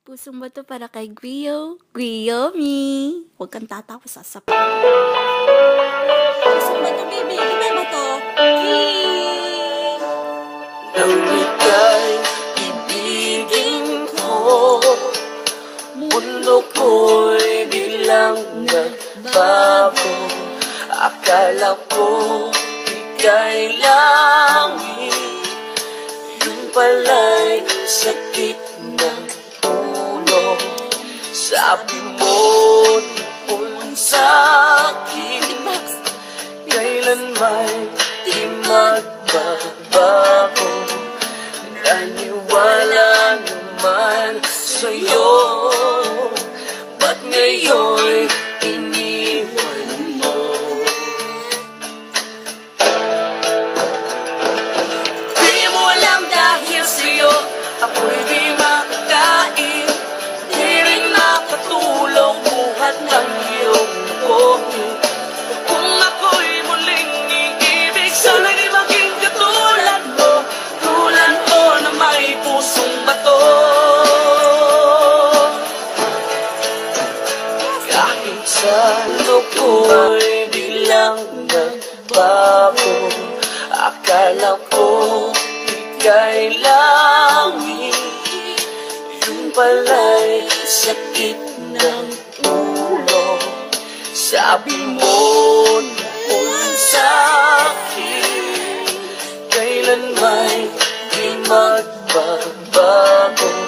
Pusong bato para kay Guillaume. Huwag kang tatawa sa sapaw. Pusong bato, baby. Kita ba to? Nang ika'y ibigin ko, mundo ko'y biglang nagbago. Akala ko ika'y langit, yung pala'y sakit ng ulo. Sabi mo noon sa'kin, kailan may di magbabago. Naniwala naman sa'yo, ba't ngayon'y iniwan mo? Di mo alam dahil sa'yo ako'y di makakain, di rin makatulong buhat ng iyong bukid. Kung ako'y muling iibig, sana'y di maging katulad mo, tulad ko na may pusong bato. Kahit sa ano ko'y biglang nagbago, akala ko ika'y langit, yung pala'y sakit ng ulo. Sabi mo noon sa'kin, kailan may di magbabago.